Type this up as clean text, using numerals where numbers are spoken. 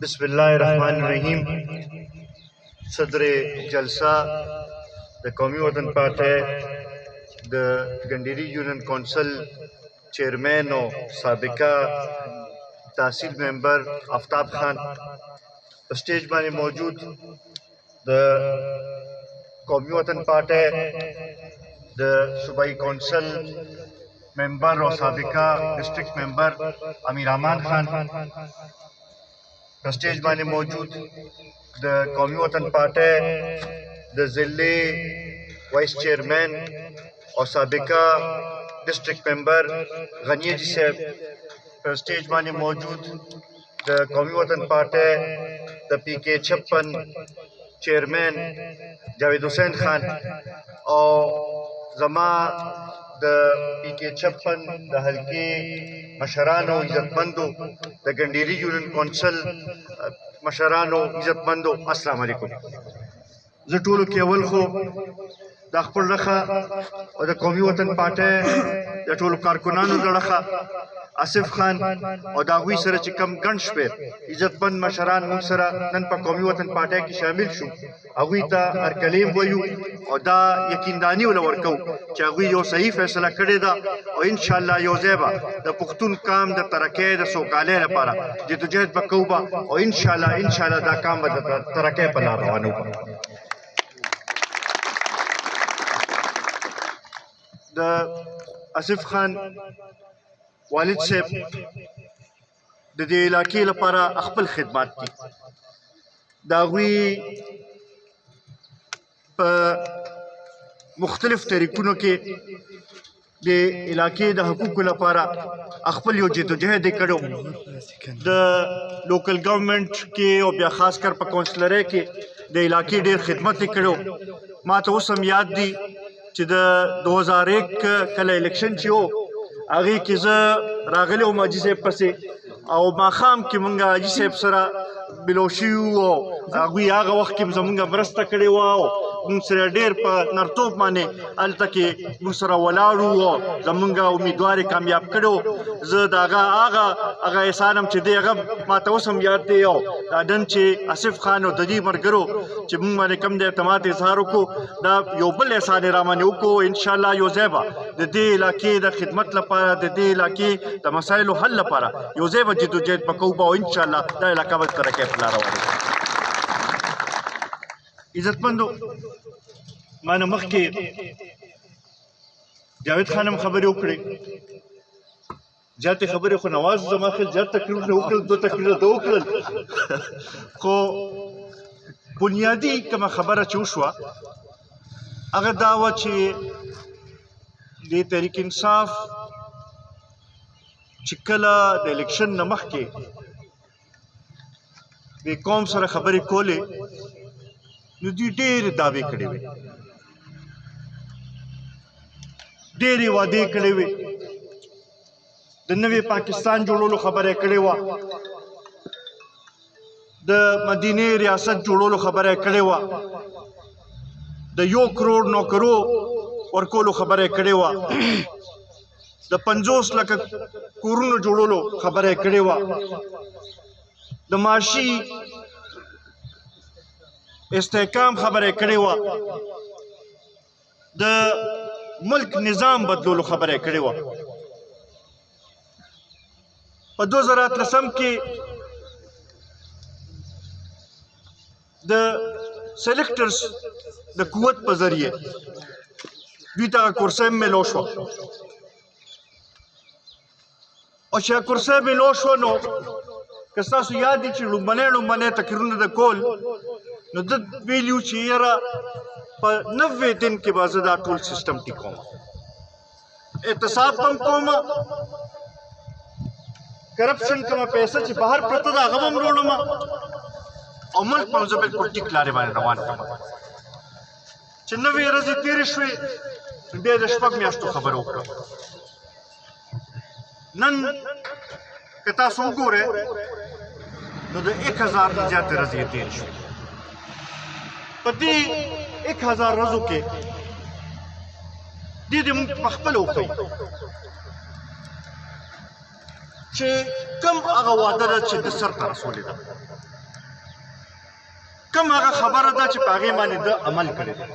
بسم الله الرحمن الرحیم. صدر جلسہ د قومی وطن پارٹی د گنڈیری یونین کونسل چیئرمین او سابقہ تحصیل ممبر آفتاب خان په سټیج باندې موجود د قومی وطن پارٹی د صوبائی کونسل ممبر او سابقہ ڈسٹرکٹ ممبر امیر امان خان په سټیج باندې موجود د قومي وطن پارټۍ د ضلعي وایس چیئرمین او سابقہ ډسټرکټ ممبر غنی جی صاحب، په سټیج باندې موجود د قومي وطن پارټۍ د پی کې 56 چیئرمین جاوید حسین خان او زما د پی کې 56 د حلقې مشرانو عزتمندو د ګنډيري یونین کونسل مشرانو عزتمندو، السلام علیکم. زه ټولو کې اول خو د خپل رخه او د قومي وطن پارټۍ د ټولو کارکونانو د رخه آصف خان او د هغوی سره چې کم ګڼ شمېر عزتمند مشران موږ سره نن په قومي وطن پارټۍ کې شامل شو، هغوی ته هرکلیم وایو او دا یقینداني وله ورکوو چې هغوی یو صحیح فیصله کړې ده او انشاءالله یو ځای به د پښتون قام د ترقۍ د سوکالۍ لپاره جدوجهد به کوو به او انشاءالله دا قام به د ترقۍ په لار روانوو. د آصف خان والد صاحب د دې علاقې لپاره خپل خدمات دي، د هغوی په مختلف طریقونو کې د علاقې د حقوقو لپاره خپل یو جدوجهد یې کړی، د لوکل ګورنمنټ کې او بیا خاص کر په کونسلرۍ کې د علاقې ډېر خدمت یې کړی. ما ته اوس هم یاد دي چې د 2001 کله الیکشن چې و هغې کې زه راغلی وم حاجي صاحب پسې او ماښام کې مونږ حاجي صاحب سره بلو شوي وو او هغوی هغه وخت کې زمونږ مرسته کړې وه او مونږ سره ډېر په نرتوب باندې هلته کې مونږ سره ولاړ وو او زمونږ امیدوار یې کامیاب کړی و. زه د هغه احسان هم چې دی هغه ما ته اوس هم یاد دی او دا نن چې آصف خان او د دې ملګرو چې مونږ باندې کوم د اعتماد اظهار وکړو دا یو بل احسان یې رامانې وکړو. انشاءالله یو ځای به د دې علاقې د خدمت لپاره د دې علاقې د مسایلو حل لپاره یو ځای به جدوجهد به کوو او انشاءالله دا علاقه به ترقۍ په لاره وړي. عزتمندو، ما نه مخکې جاوید خان هم خبرې وکړې، زیاتې خبرې خو نواز زما خیال زیات تقریرونه وکړل، 2 تقریرونه ده وکړل، خو بنیادي کومه خبره چې وشوه هغه دا وه چې د تحریک انصاف چې کله د الیکشن نه مخکې د قوم سره خبرې کولې نو دوی ډېرې دعوې کړې وې، ډېرې وعدې کړې وې، د نوې پاکستان جوړولو خبره یې کړې وه، د مدینې ریاست جوړولو خبره یې کړې وه، د 1 کروڑ نوکرو ورکولو خبره یې کړې وه، د 50 لکه کورونو جوړولو خبره یې کړې وه، د معاشي استحکام خبره کړې وه، د ملک نظام بدلولو خبره کړې وه. په 2013 کې د سلیکټرز د قوت په ذریعه دوی ته کرسۍ میلو شوه او چې کرسۍ میلو شوه نو که ستاسو یاد دي چې لومبنی تقریرونه د کول نو ده ویلي چې یاره په 90 دن کې به زه دا ټول سیسټم ټیکوم، اعتصاب به هم کوم، کرپشن کومه پیسه چې بهر پرته ده هغه به هم وروړم او ملک به هم زه بلکل ټیک لارې باندې روان کړم. چې 90 ورځې تېرې شوې بیا یې د 6 میاشتو خبره وکړه. نن که تاسو وګورئ نو د 1000 نه زیاتې ورځې یې تېرې شوې. په دې 1000 ورځو کې دې موږ په خپله وښیو چې کوم هغه وعده ده چې د سرته رسولې ده. کوم هغه خبره ده چې په هغې باندې ده عمل کړی دی